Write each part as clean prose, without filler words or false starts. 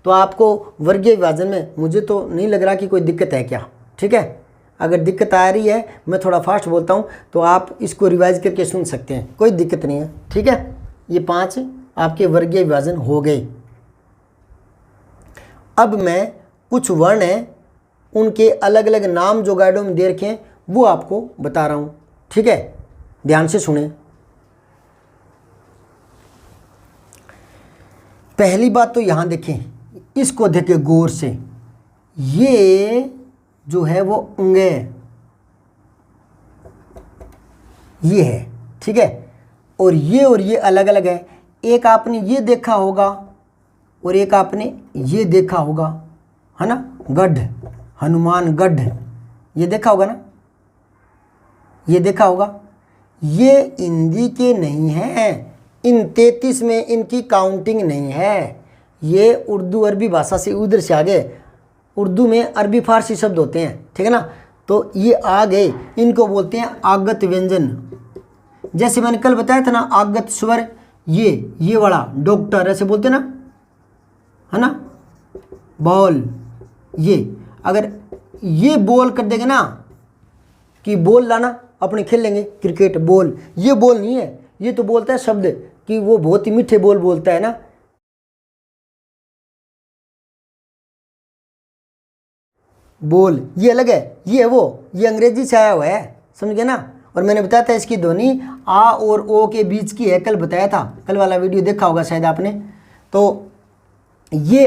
तो आपको वर्गीय विभाजन में मुझे तो नहीं लग रहा कि कोई दिक्कत है क्या, ठीक है। अगर दिक्कत आ रही है, मैं थोड़ा फास्ट बोलता हूँ, तो आप इसको रिवाइज करके सुन सकते हैं, कोई दिक्कत नहीं है, ठीक है। ये 5 आपके वर्गीय विभाजन हो गए। अब मैं कुछ वर्ण हैं उनके अलग अलग नाम जो गाइडों में दे रखे हैं वो आपको बता रहा हूँ, ठीक है। ध्यान से सुने। पहली बात तो यहाँ देखें, इसको देखें गौर से, ये जो है वो अंग ये है, ठीक है। और ये अलग अलग है। एक आपने ये देखा होगा और एक आपने ये देखा होगा, है ना, गढ़, हनुमानगढ़, ये देखा होगा ना, ये देखा होगा। ये हिंदी के नहीं हैं, इन 33 में इनकी काउंटिंग नहीं है। ये उर्दू अरबी भाषा से उधर से आ गए। उर्दू में अरबी फारसी शब्द होते हैं, ठीक है ना, तो ये आ गए, इनको बोलते हैं आगत व्यंजन। जैसे मैंने कल बताया था ना, आगत स्वर, ये वाला डॉक्टर ऐसे बोलते हैं ना, है ना, बॉल, ये अगर ये बॉल कर देंगे ना कि बॉल लाना अपने खेल लेंगे क्रिकेट, बॉल, ये बॉल नहीं है, ये तो बोलता है शब्द कि वो बहुत ही मीठे बोल बोलता है ना, बोल, ये अलग है, ये है वो, ये अंग्रेजी से आया हुआ है, समझ गए ना। और मैंने बताया था इसकी ध्वनि आ और ओ के बीच की है, कल बताया था, कल वाला वीडियो देखा होगा शायद आपने। तो ये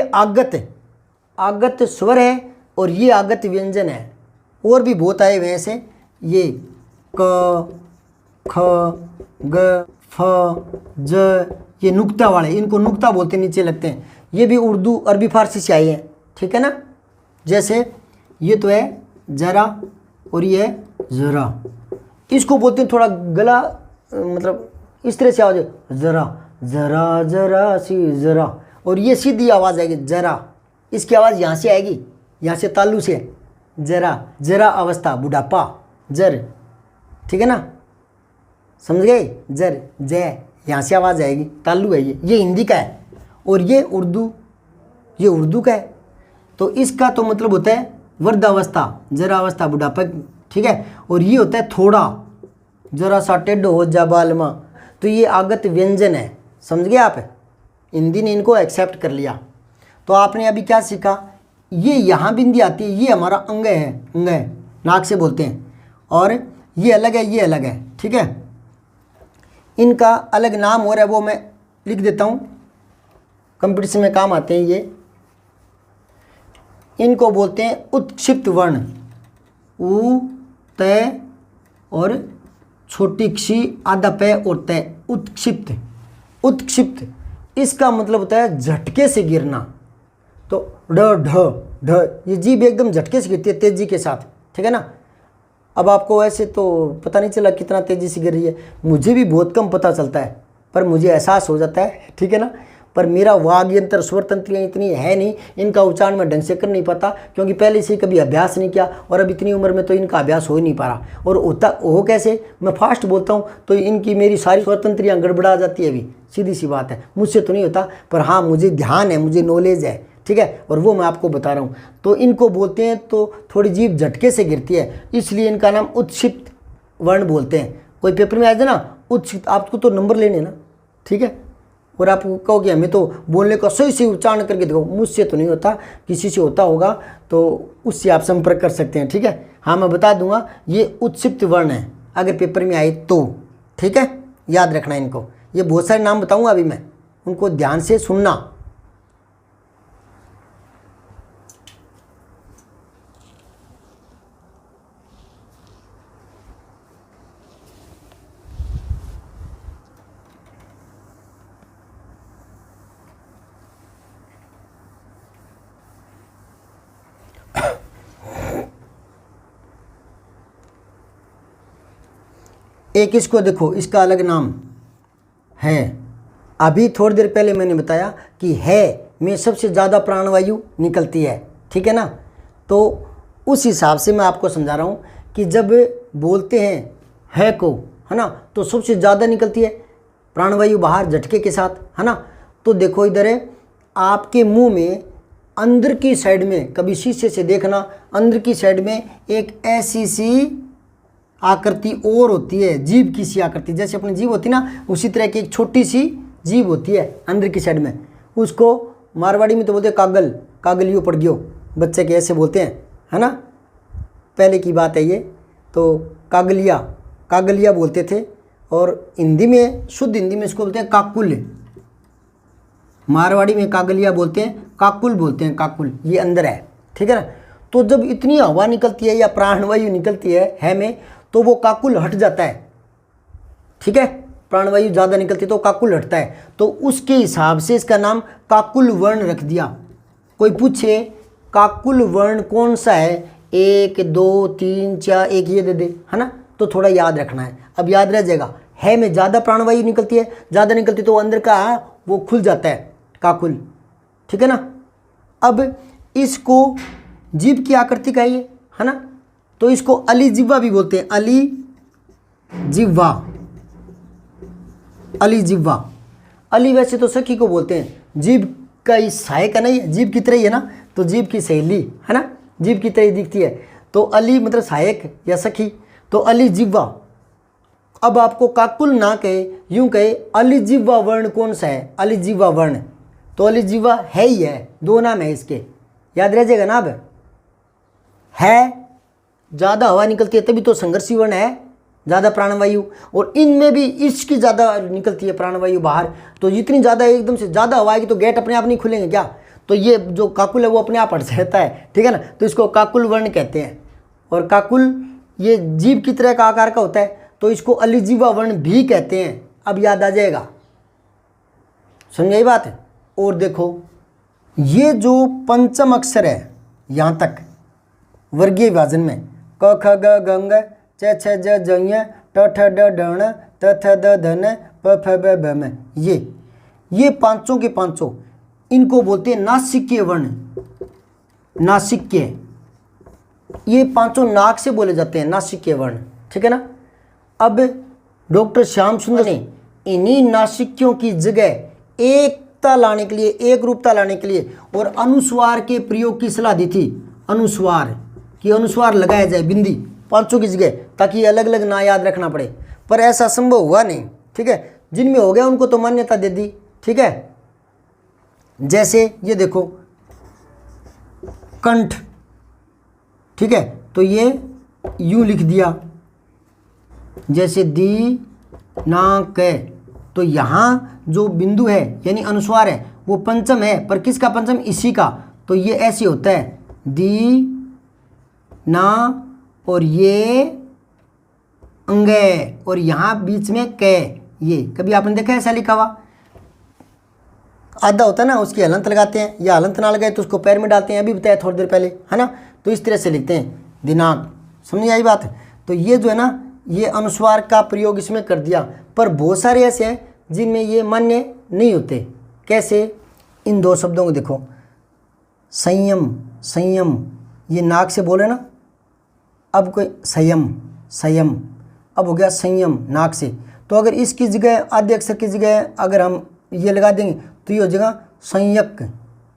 आगत स्वर है और ये आगत व्यंजन है। और भी बहुत आए हुए हैं ऐसे, ये क, ख, ग, फ, ज, ये नुक्ता वाले, इनको नुक्ता बोलते नीचे लगते हैं। ये भी उर्दू अरबी फारसी से आए हैं, ठीक है ना। जैसे ये तो है जरा और ये है जरा, इसको बोलते हैं थोड़ा गला मतलब इस तरह से आवाज, जरा जरा जरा सी जरा, और ये सीधी आवाज़ आएगी जरा, इसकी आवाज़ यहाँ से आएगी, यहाँ से तालू से, जरा, जरा अवस्था बुढ़ापा, जर, ठीक है ना, समझ गए, जर, जय, यहाँ से आवाज़ आएगी, तालू है ये हिंदी का है। और ये उर्दू का है। तो इसका तो मतलब होता है वृद्धावस्था, जरा अवस्था बुढ़ापा, ठीक है। और ये होता है थोड़ा, जरा सा टेढ़ो हो जा बालमा, तो ये आगत व्यंजन है, समझ गए आप। हिंदी ने इनको एक्सेप्ट कर लिया। तो आपने अभी क्या सीखा, ये यहाँ बिंदी आती है, ये हमारा अंग है, नाक से बोलते हैं, और ये अलग है, ये अलग है, ठीक है। इनका अलग नाम हो रहा है, वो मैं लिख देता हूँ, कंपटीशन में काम आते हैं ये। इनको बोलते हैं उत्क्षिप्त वर्ण, उ, तय और छोटी क्षी, आधा पे और तय, उत्क्षिप्त। इसका मतलब होता है झटके से गिरना। तो ढ ढ ढ, ये जीभ एकदम झटके से गिरती है तेजी के साथ, ठीक है ना। अब आपको ऐसे तो पता नहीं चला कितना तेजी से गिर रही है, मुझे भी बहुत कम पता चलता है, पर मुझे एहसास हो जाता है, ठीक है ना। पर मेरा वाग यंत्र स्वर तंत्रियाँ इतनी है नहीं, इनका उच्चारण मैं ढंग से कर नहीं पाता, क्योंकि पहले से कभी अभ्यास नहीं किया, और अब इतनी उम्र में तो इनका अभ्यास हो ही नहीं पा रहा। और होता हो कैसे, मैं फास्ट बोलता हूँ तो इनकी मेरी सारी स्वर तंत्रियाँ गड़बड़ा जाती है, अभी सीधी सी बात है, मुझसे तो नहीं होता, पर हाँ मुझे ध्यान है, मुझे नॉलेज है, ठीक है, और वो मैं आपको बता रहा हूँ। तो इनको बोलते हैं, तो थोड़ी जीभ झटके से गिरती है, इसलिए इनका नाम उत्क्षिप्त वर्ण बोलते हैं। कोई पेपर में आ जाए ना उत्क्षिप्त, आपको तो नंबर लेने ना, ठीक है। और आप कहो कि हमें तो बोलने का सही से उच्चारण करके देखो, मुझसे तो नहीं होता, किसी से होता होगा तो उससे आप संपर्क कर सकते हैं, ठीक है। हाँ मैं बता दूंगा, ये उत्क्षिप्त वर्ण है अगर पेपर में आए तो, ठीक है, याद रखना इनको। ये बहुत सारे नाम बताऊंगा अभी मैं, उनको ध्यान से सुनना। एक इसको देखो, इसका अलग नाम है। अभी थोड़ी देर पहले मैंने बताया कि है में सबसे ज़्यादा प्राणवायु निकलती है, ठीक है ना। तो उस हिसाब से मैं आपको समझा रहा हूँ कि जब बोलते हैं है को, है ना, तो सबसे ज़्यादा निकलती है प्राणवायु बाहर झटके के साथ, है ना। तो देखो इधर है, आपके मुंह में अंदर की साइड में, कभी शीशे से देखना, अंदर की साइड में एक ऐसी सी आकृति और होती है, जीभ की सी आकृति, जैसे अपनी जीभ होती ना, उसी तरह की एक छोटी सी जीभ होती है अंदर की साइड में। उसको मारवाड़ी में तो बोलते हैं कागल, कागलियो पड़ गयो, बच्चे के ऐसे बोलते हैं, है ना, पहले की बात है ये। तो कागलिया, कागलिया बोलते थे। और हिंदी में, शुद्ध हिंदी में इसको बोलते हैं काकुल। मारवाड़ी में कागलिया बोलते हैं, काकुल बोलते हैं, काकुल, ये अंदर है, ठीक है ना। तो जब इतनी हवा निकलती है या प्राणवायु निकलती है में, तो वो काकुल हट जाता है, ठीक है। प्राणवायु ज़्यादा निकलती है तो काकुल हटता है, तो उसके हिसाब से इसका नाम काकुल वर्ण रख दिया। कोई पूछे काकुल वर्ण कौन सा है, 1 2 3 4, एक ये दे दे, है ना, तो थोड़ा याद रखना है, अब याद रह जाएगा। है में ज़्यादा प्राणवायु निकलती है, ज़्यादा निकलती तो अंदर का वो खुल जाता है काकुल, ठीक है ना। अब इसको जीभ की आकृति का ये, है ना, तो इसको अली जिह्वा भी बोलते हैं, अली जिह्वा, अली जिह्वा। अली वैसे तो सखी को बोलते हैं, जीभ का इस सहाय का नहीं है, जीभ की तरह ही है ना, तो जीभ की सहेली, है ना, जीभ की तरह ही दिखती है, तो अली मतलब सहायक या सखी, तो अली जिह्वा। अब आपको काकुल ना कहे, यूं कहे अली जिह्वा वर्ण कौन सा है, अली जिह्वा वर्ण, तो अली जिह्वा है ही है, 2 नाम है इसके, याद रह जाएगा ना। अब है ज़्यादा हवा निकलती है तभी तो संघर्षी वर्ण है, ज़्यादा प्राणवायु, और इनमें भी इसकी ज़्यादा निकलती है प्राणवायु बाहर, तो जितनी ज़्यादा एकदम से ज़्यादा हवा आएगी तो गेट अपने आप नहीं खुलेंगे क्या, तो ये जो काकुल है वो अपने आप हट जाता है, ठीक है ना, तो इसको काकुल वर्ण कहते हैं। और काकुल ये जीभ की तरह का आकार का होता है, तो इसको अलिजिह्वा वर्ण भी कहते हैं। अब याद आ जाएगा, समझ बात है। और देखो ये जो पंचम अक्षर है यहाँ तक वर्गीय विभाजन में, क ख ग घ ङ च छ ज झ ञ ट ठ ड ढ ण त थ द ध न प फ ब भ म, ये पांचों के पांचों, इनको बोलते हैं नासिक्य वर्ण, नासिक्य, ये पांचों नाक से बोले जाते हैं, नासिक्य वर्ण, ठीक है ना। अब डॉक्टर श्याम सुंदर ने इन्हीं नासिक्यों की जगह एकता लाने के लिए, एक रूपता लाने के लिए और अनुस्वार के प्रयोग की सलाह दी थी, अनुस्वार कि अनुस्वार लगाया जाए बिंदी पांचों की जगह, ताकि अलग अलग ना याद रखना पड़े, पर ऐसा संभव हुआ नहीं, ठीक है। जिनमें हो गया उनको तो मान्यता दे दी, ठीक है। जैसे ये देखो कंठ, ठीक है, तो ये यूं लिख दिया, जैसे दी ना क, तो यहाँ जो बिंदु है यानी अनुस्वार है वो पंचम है, पर किसका पंचम, इसी का, तो ये ऐसे होता है दी ना, और ये अंगे, और यहाँ बीच में क, ये कभी आपने देखा है ऐसा लिखा हुआ, आधा होता है ना उसकी हलंत लगाते हैं, या हलंत ना लगाए तो उसको पैर में डालते हैं, अभी बताया थोड़ी देर पहले, है ना, तो इस तरह से लिखते हैं दिनांक, समझ आई बात। तो ये जो है ना, ये अनुस्वार का प्रयोग इसमें कर दिया, पर बहुत सारे ऐसे हैं जिनमें ये मान्य नहीं होते। कैसे, इन 2 शब्दों को देखो, संयम, संयम, ये नाक से बोले ना, अब कोई संयम, संयम, अब हो गया संयम नाक से, तो अगर इसकी जगह आद्य अक्षर की जगह अगर हम ये लगा देंगे तो ये हो जाएगा संयक,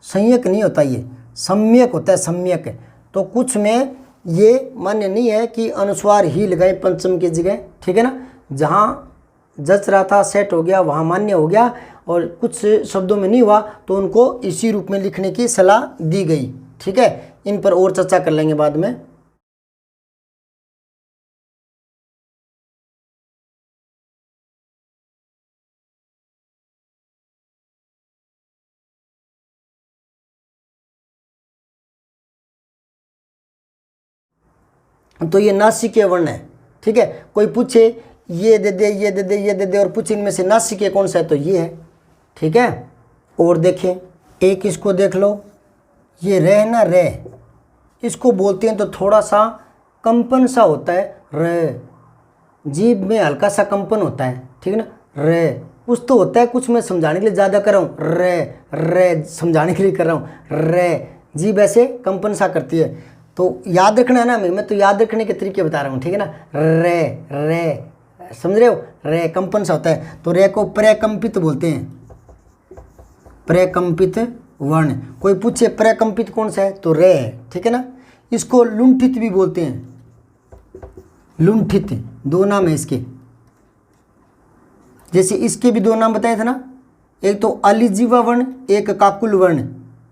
संयक नहीं होता, ये सम्यक होता है, सम्यक। तो कुछ में ये मान्य नहीं है कि अनुस्वार ही लगाए पंचम की जगह, ठीक है ना, जहाँ जच रहा था सेट हो गया वहाँ मान्य हो गया, और कुछ शब्दों में नहीं हुआ तो उनको इसी रूप में लिखने की सलाह दी गई, ठीक है। इन पर और चर्चा कर लेंगे बाद में। तो ये नासिकीय वर्ण है, ठीक है। कोई पूछे ये दे दे, ये दे दे, ये दे दे, और पूछे इनमें से नासिकीय कौन सा है, तो ये है, ठीक है। और देखें एक इसको देख लो, ये रह ना रह, इसको बोलते हैं तो थोड़ा सा कंपन सा होता है, र, जीभ में हल्का सा कंपन होता है, ठीक है ना, र, कुछ तो होता है, कुछ मैं समझाने के लिए ज़्यादा कर रहा हूँ, र समझाने के लिए कर रहा हूँ, र, जीभ ऐसे कंपन सा करती है, तो याद रखना है ना, मैं तो याद रखने के तरीके बता रहा हूँ, ठीक है ना। रे समझ रहे हो, रे कंपन सा होता है, तो रे को प्रकंपित बोलते हैं, प्रकंपित वर्ण। कोई पूछे प्रकंपित कौन सा है तो रे है, ठीक है ना। इसको लुंठित भी बोलते हैं, लुंठित, दो नाम है इसके। जैसे इसके भी दो नाम बताए थे ना, एक तो अलिजीवा वर्ण, एक काकुल वर्ण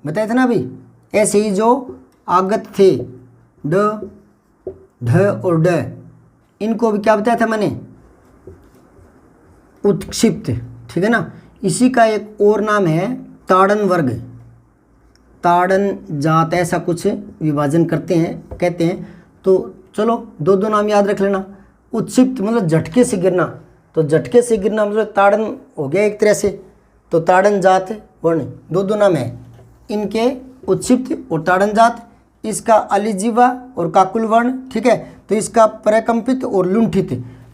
बताए थे ना अभी। ऐसे ही जो आगत थे ड, ढ और ड, इनको भी क्या बताया था मैंने, उत्क्षिप्त, ठीक है ना। इसी का एक और नाम है ताड़न वर्ग, ताड़न जात, ऐसा कुछ विभाजन करते हैं, कहते हैं। तो चलो दो दो नाम याद रख लेना। उत्क्षिप्त मतलब झटके से गिरना, तो झटके से गिरना मतलब ताड़न हो गया एक तरह से, तो ताड़न जात वर्ण, दो दो नाम है इनके, उत्क्षिप्त और ताड़न जात। इसका अलिजीवा और काकुल वर्ण, ठीक है। तो इसका प्रकंपित और लुंठित,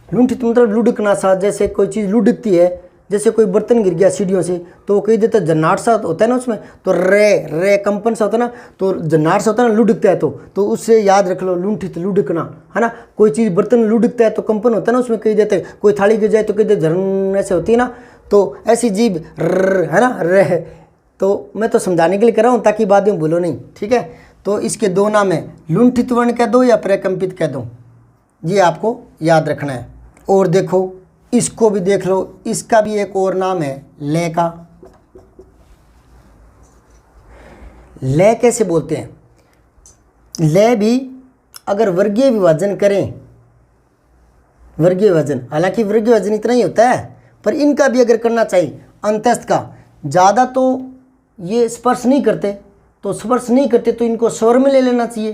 लुंठित मतलब लुढ़कना सा, जैसे कोई चीज़ लुढ़कती है, जैसे कोई बर्तन गिर गया सीढ़ियों से तो वो कही देता है जन्नाट सा होता है ना उसमें, तो रे कंपन सा होता है ना, तो जन्नाट सा होता है ना, लुढ़कता है, तो उससे याद रख लो लुंठित, लुढ़कना, है ना। कोई चीज़ बर्तन लुढ़कता है तो कंपन होता है ना उसमें, कही देते हैं। कोई थाली गिर जाए तो कही देते झरन, ऐसे होती है ना। तो ऐसी जीभ है ना, रे। तो मैं तो समझाने के लिए कर रहा हूँ ताकि बाद में भूलो नहीं, ठीक है। तो इसके दो नाम है, लुंठित वर्ण कह दो या प्रकंपित कह दो, ये आपको याद रखना है। और देखो इसको भी देख लो, इसका भी एक और नाम है लय का। लय कैसे बोलते हैं, लय भी अगर वर्गीय विभाजन करें, वर्गीय विभाजन, हालांकि वर्गीय विभाजन इतना ही होता है, पर इनका भी अगर करना चाहिए अंतस्थ का, ज़्यादा तो ये स्पर्श नहीं करते, तो स्पर्श नहीं करते तो इनको स्वर में ले लेना चाहिए,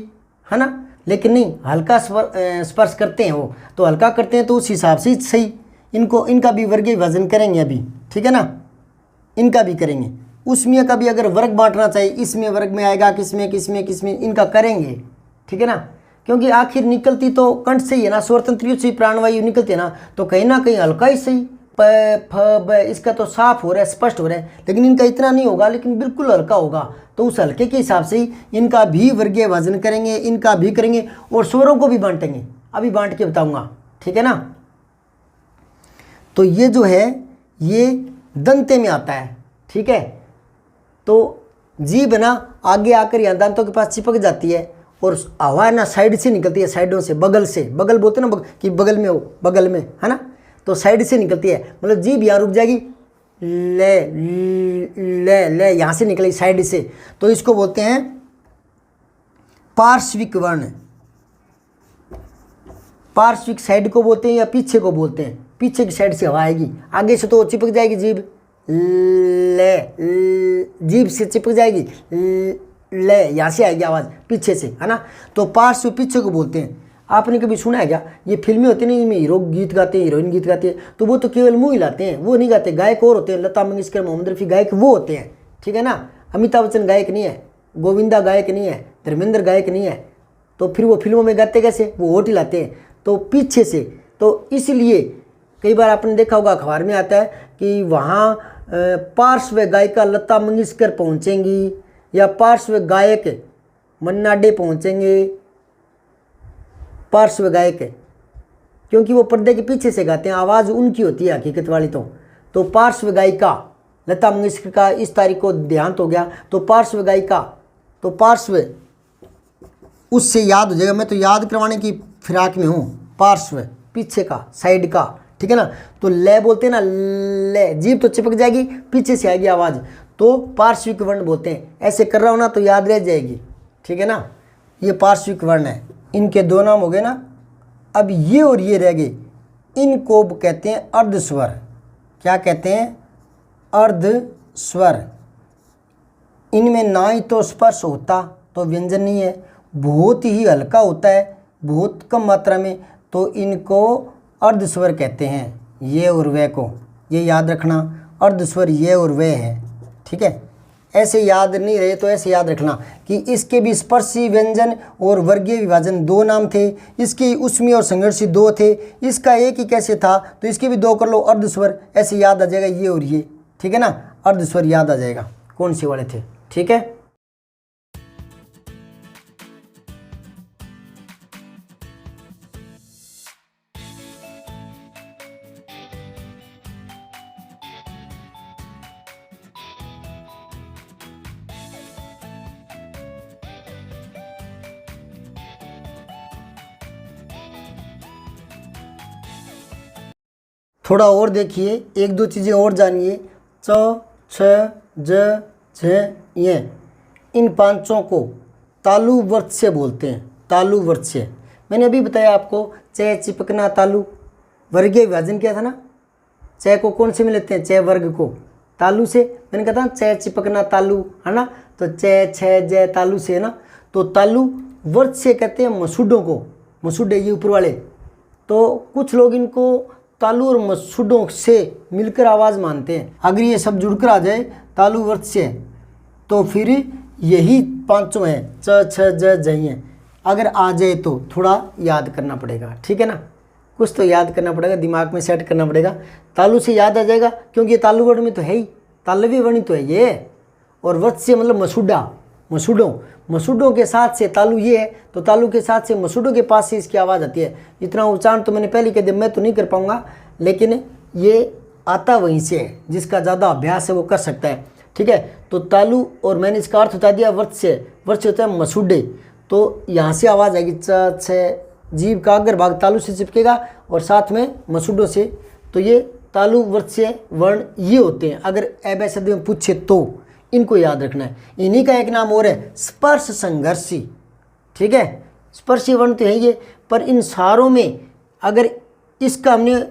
है ना। लेकिन नहीं, हल्का स्पर्श करते हैं वो, तो हल्का करते हैं तो उस हिसाब से सही। इनको, इनका भी वर्गीय विभाजन करेंगे अभी, ठीक है ना, इनका भी करेंगे। उसमें का भी अगर वर्ग बांटना चाहिए, इसमें वर्ग में आएगा, किसमें किसमें किसमें, इनका करेंगे, ठीक है ना। क्योंकि आखिर निकलती तो कंठ से ही है ना, स्वतंत्र से प्राणवायु निकलती है ना, तो कहीं ना कहीं हल्का ही सही, प फ ब, इसका तो साफ हो रहा है, स्पष्ट हो रहा है, लेकिन इनका इतना नहीं होगा, लेकिन बिल्कुल हल्का होगा। तो उस हल्के के हिसाब से ही इनका भी वर्गीय विभाजन करेंगे, इनका भी करेंगे, और स्वरों को भी बांटेंगे, अभी बांट के बताऊंगा, ठीक है ना। तो ये जो है ये दंते में आता है, ठीक है। तो जीभ ना आगे आकर यहाँ दांतों के पास चिपक जाती है, और हवा ना साइड से निकलती है, साइडों से, बगल से, बगल बोलते हैं ना कि बगल में हो, बगल में, है ना। तो साइड से निकलती है, मतलब जीभ यहाँ रुक जाएगी, ले ले ले यहाँ से निकलेगी साइड से, तो इसको बोलते हैं पार्श्विक वर्ण। पार्श्विक साइड को बोलते हैं या पीछे को बोलते हैं, पीछे की साइड से हवा आएगी, आगे से तो चिपक जाएगी जीभ, ले, जीभ से चिपक जाएगी, ले यहाँ से आएगी आवाज़ पीछे से, है ना। तो पार्श्व पीछे को बोलते हैं। आपने कभी सुना है क्या, ये फिल्में होती हैं ना, इनमें हीरो गीत गाते हैं, हीरोइन गीत गाती है, तो वो तो केवल मुँह हिलाते हैं, वो नहीं गाते, गायक और होते हैं, लता मंगेशकर, मोहम्मद रफ़ी गायक वो होते हैं, ठीक है ना। अमिताभ बच्चन गायक नहीं है, गोविंदा गायक नहीं है, धर्मेंद्र गायक नहीं है, तो फिर वो फिल्मों में गाते कैसे, वो होठ हिलाते हैं, तो पीछे से। तो इसलिए कई बार आपने देखा होगा अखबार में आता है कि वहाँ पार्श्व गायिका लता मंगेशकर पहुँचेंगी, या पार्श्व गायक मन्ना डे पहुँचेंगे, पार्श्व गायक, क्योंकि वो पर्दे के पीछे से गाते हैं, आवाज़ उनकी होती है हकीकत वाली। तो पार्श्व गायिका लता मंगेशकर का इस तारीख को देहांत हो गया, तो पार्श्व गायिका, तो पार्श्व उससे याद हो जाएगा, मैं तो याद करवाने की फिराक में हूँ, पार्श्व पीछे का, साइड का, ठीक है ना। तो ले बोलते हैं ना, ले, जीभ तो चिपक जाएगी, पीछे से आएगी आवाज़, तो पार्श्विक वर्ण बोलते हैं। ऐसे कर रहा हूँ ना तो याद रह जाएगी, ठीक है ना। ये पार्श्विक वर्ण है, इनके दो नाम हो गए ना। अब ये और ये रह गए, इनको कहते हैं अर्धस्वर। क्या कहते हैं, अर्धस्वर। इनमें ना ही तो स्पर्श होता तो व्यंजन नहीं है, बहुत ही हल्का होता है, बहुत कम मात्रा में, तो इनको अर्धस्वर कहते हैं, ये और वह को, ये याद रखना, अर्धस्वर ये और वह है, ठीक है। ऐसे याद नहीं रहे तो ऐसे याद रखना कि इसके भी स्पर्शी व्यंजन और वर्गीय विभाजन दो नाम थे, इसके उसमें और संघर्षी दो थे, इसका एक ही कैसे था, तो इसके भी दो कर लो, अर्धस्वर, ऐसे याद आ जाएगा ये और ये, ठीक है ना। अर्धस्वर याद आ जाएगा कौन से वाले थे, ठीक है। थोड़ा और देखिए, एक दो चीज़ें और जानिए। च, छ, ज, झ, ये, इन पांचों को तालु वर्त्य बोलते हैं। तालु वर्त्य मैंने अभी बताया आपको, च, चिपकना, तालु। वर्गीय विभाजन क्या था ना, च को कौन से मिलते हैं, च वर्ग को तालु से। मैंने कहा था च चिपकना तालु, है ना, तो च, छ, ज तालु से, है ना। तो तालु वर्त्य कहते हैं मसूडों को, मसूडे ये ऊपर वाले। तो कुछ लोग इनको तालु और मसूडों से मिलकर आवाज़ मानते हैं। अगर ये सब जुड़कर आ जाए तालु वर्त्य, तो फिर यही पांचों हैं, च, छ, ज, झ हैं। अगर आ जाए तो थोड़ा याद करना पड़ेगा, ठीक है ना, कुछ तो याद करना पड़ेगा, दिमाग में सेट करना पड़ेगा। तालु से याद आ जाएगा, क्योंकि ये तालु वर्ण में तो है ही, तालवी वर्ण तो है ये। और वर्त्य मतलब मसूडा, मसूडों, मसूडों के साथ से तालु ये है, तो तालु के साथ से मसूडों के पास से इसकी आवाज़ आती है। इतना उच्चारण तो मैंने पहले कह दिया, मैं तो नहीं कर पाऊंगा, लेकिन ये आता वहीं से है, जिसका ज़्यादा अभ्यास है वो कर सकता है, ठीक है। तो तालु, और मैंने इसका अर्थ बता दिया वर्त्य, वर्त्य होता है मसूडे। तो यहाँ से आवाज़ आएगी, च, छ, जीभ का अग्र भाग तालु से चिपकेगा और साथ में मसूडों से। तो ये तालु वर्त्य वर्ण ये होते हैं। अगर ऐ शब्द में पूछे तो इनको याद रखना है। इन्हीं का एक नाम और है स्पर्श संघर्षी, ठीक है। स्पर्शी वर्ण तो है ये, पर इन सारों में अगर इसका हमने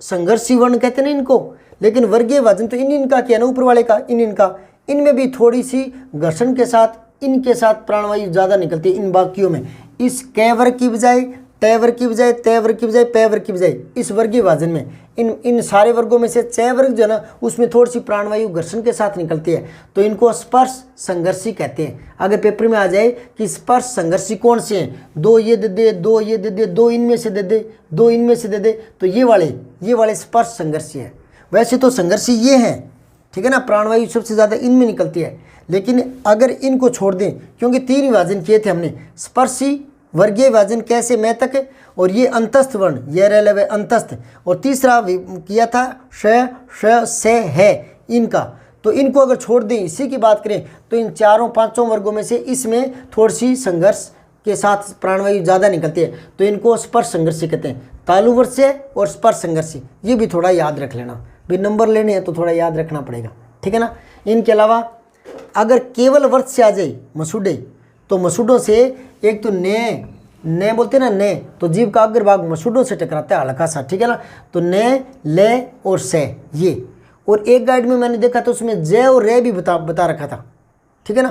संघर्षी वर्ण कहते हैं ना इनको, लेकिन वर्गीय विभाजन तो इनका किया ना, ऊपर वाले का इनका, इनमें भी थोड़ी सी घर्षण के साथ इनके साथ प्राणवायु ज़्यादा निकलती है इन वाक्यों में। इस क वर्ग की बजाय ट वर्ग की बजाय, त वर्ग की बजाय, प वर्ग की बजाय, इस वर्गीय विभाजन में इन सारे वर्गों में से च वर्ग जो है ना, उसमें थोड़ी सी प्राणवायु घर्षण के साथ निकलती है, तो इनको स्पर्श संघर्षी कहते हैं। अगर पेपर में आ जाए कि स्पर्श संघर्षी कौन से हैं, दो ये दे दे, दो ये दे दे, दो इनमें से दे दे, दो इनमें से दे दे, तो ये वाले स्पर्श संघर्षी है। वैसे तो संघर्षी ये हैं, ठीक है ना, प्राणवायु सबसे ज़्यादा इनमें निकलती है, लेकिन अगर इनको छोड़ दें, क्योंकि 3 विभाजन किए थे हमने, स्पर्शी, वर्गीय विभाजन कैसे मैं तक, और ये अंतस्थ वर्ण, ये रह लवे अंतस्थ, और तीसरा किया था श, श, से, है इनका। तो इनको अगर छोड़ दें, इसी की बात करें, तो इन 4-5 वर्गों में से इसमें थोड़ी सी संघर्ष के साथ प्राणवायु ज़्यादा निकलती है, तो इनको स्पर्श संघर्षी कहते हैं। तालु वर्त्य और स्पर्श संघर्षी, ये भी थोड़ा याद रख लेना, भी नंबर लेने हैं तो थोड़ा याद रखना पड़ेगा, ठीक है ना। इनके अलावा अगर केवल वर्त्य आ जाए मसूडे, तो मसूडों से एक तो ने बोलते हैं ना, ने, तो जीभ का अग्रभाग मसूडों से टकराता है हल्का सा, ठीक है ना। तो ने, ले और से ये, और एक गाइड में मैंने देखा था उसमें जय और रे भी बता रखा था, ठीक है ना,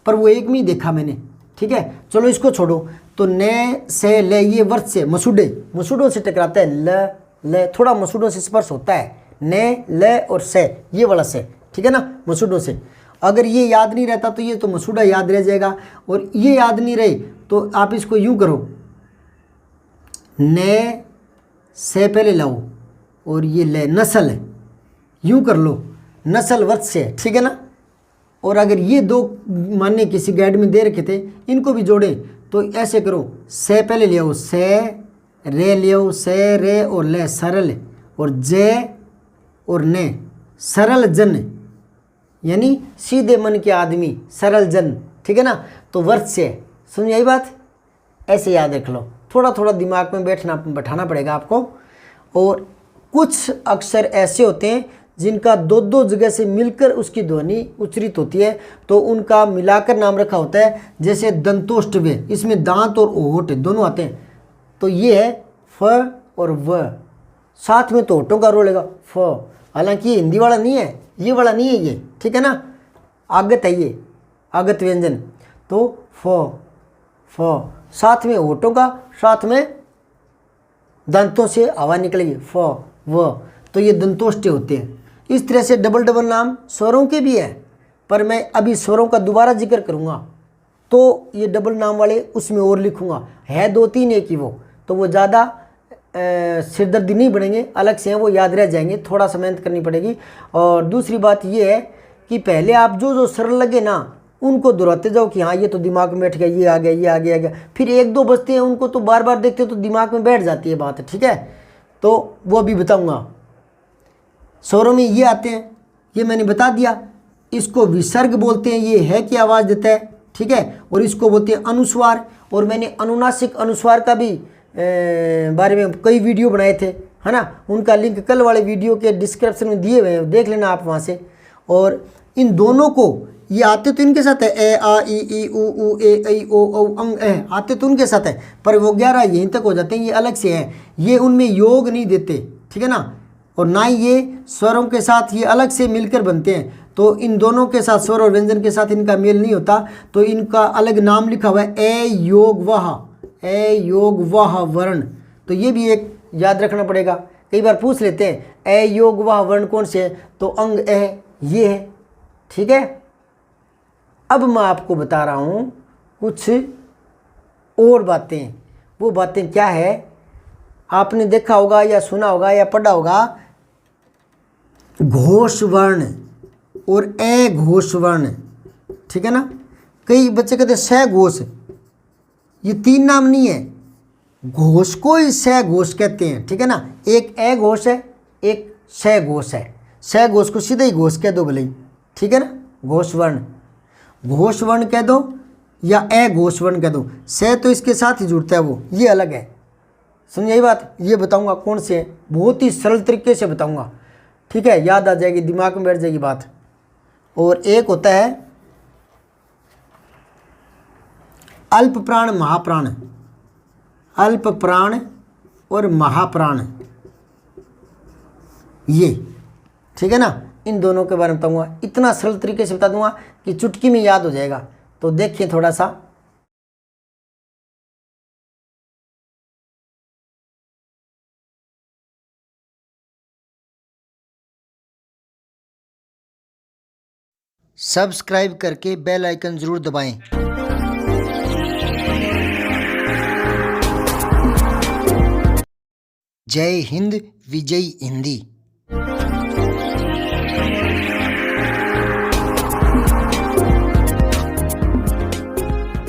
पर वो एक में ही देखा मैंने, ठीक है। चलो इसको छोड़ो, तो ने, से, ले, ये वर्त्य मसूडों से टकराता है, ल, थोड़ा मसूडों से स्पर्श होता है, ने, ले और से, ये वाला से, ठीक है ना, मसूडों से। अगर ये याद नहीं रहता तो ये तो मसूड़ा याद रह जाएगा, और ये याद नहीं रहे तो आप इसको यूं करो, ने से पहले लाओ और ये ले, नस्ल है, यूं कर लो, नस्ल वर्त्य, ठीक है ना। और अगर ये 2 मान्य किसी गाइड में दे रखे थे, इनको भी जोड़े, तो ऐसे करो, से पहले ले आओ, से, रे ले आओ, से, रे और ले, सरल, और जे और ने, सरल जन, यानी सीधे मन के आदमी, सरल जन, ठीक है ना। तो वर्त्य, समझ आई बात, ऐसे याद रख लो, थोड़ा थोड़ा दिमाग में बैठाना पड़ेगा आपको। और कुछ अक्षर ऐसे होते हैं जिनका 2 जगह से मिलकर उसकी ध्वनि उच्चरित होती है, तो उनका मिलाकर नाम रखा होता है। जैसे दंतोष्टव्य, इसमें दांत और ओठ दोनों आते हैं, तो ये है फ और व, साथ में तो होठों का रोल लेगा फ, हालांकि ये हिंदी वाला नहीं है, ये वाला नहीं है ये, ठीक है ना, आगत है ये, आगत व्यंजन। तो फ, साथ में होठों का, साथ में दांतों से हवा निकलेगी, फ, व, तो ये दंतोष्ट्य होते हैं। इस तरह से डबल नाम स्वरों के भी है, पर मैं अभी स्वरों का दोबारा जिक्र करूँगा, तो ये डबल नाम वाले उसमें और लिखूँगा, है 2-3 एक ही तो वो ज़्यादा सिरदर्दी नहीं बनेंगे, अलग से हैं, वो याद रह जाएंगे, थोड़ा सा मेहनत करनी पड़ेगी। और दूसरी बात ये है कि पहले आप जो सरल लगे ना उनको दोहराते जाओ कि हाँ ये तो दिमाग में बैठ गया, ये आ गया, ये आ गया, फिर 1-2 बचते हैं, उनको तो बार बार देखते हो तो दिमाग में बैठ जाती है बात, ठीक है। तो वो अभी बताऊँगा। स्वरों में ये आते हैं, ये मैंने बता दिया, इसको विसर्ग बोलते हैं, ये है कि आवाज़ देता है, ठीक है। और इसको बोलते हैं अनुस्वार, और मैंने अनुनासिक अनुस्वार का भी बारे में कई वीडियो बनाए थे, है ना। उनका लिंक कल वाले वीडियो के डिस्क्रिप्शन में दिए हुए हैं, देख लेना आप वहाँ से। और इन दोनों को ये आते तो इनके साथ है, ए आ ई ई उ ए ऐ ओ औ अंग ए, आते तो उनके साथ है, पर वो 11 यहीं तक हो जाते हैं, ये अलग से है, ये उनमें योग नहीं देते, ठीक है ना। और ना ही ये स्वरों के साथ ये अलग से मिलकर बनते हैं, तो इन दोनों के साथ स्वर और व्यंजन के साथ इनका मेल नहीं होता, तो इनका अलग नाम लिखा हुआ है ए योग वाह वर्ण। तो ये भी एक याद रखना पड़ेगा, कई बार पूछ लेते हैं ए योग वाह वर्ण कौन से है, तो अंग ए ये है, ठीक है। अब मैं आपको बता रहा हूँ कुछ और बातें। वो बातें क्या है, आपने देखा होगा या सुना होगा या पढ़ा होगा, घोष वर्ण और अघोष वर्ण, ठीक है ना। कई बच्चे कहते हैं सघोष, ये 3 नाम नहीं है, घोष को ही सघोष कहते हैं, ठीक है ना। एक अघोष है, एक सघोष है, सघोष को सीधे ही घोष कह दो भले ही, ठीक है ना। घोष वर्ण कह दो या अघोष वर्ण कह दो, से तो इसके साथ ही जुड़ता है, वो ये अलग है, समझ आई बात। ये बताऊंगा कौन से, बहुत ही सरल तरीके से बताऊंगा, ठीक है, याद आ जाएगी, दिमाग में बैठ जाएगी बात। और एक होता है अल्प प्राण महाप्राण, अल्प प्राण और महाप्राण, ये ठीक है ना। इन दोनों के बारे में बताऊंगा, इतना सरल तरीके से बता दूंगा कि चुटकी में याद हो जाएगा। तो देखिए थोड़ा सा, सब्सक्राइब करके बेल आइकन जरूर दबाएं। जय हिंद, विजय हिंदी।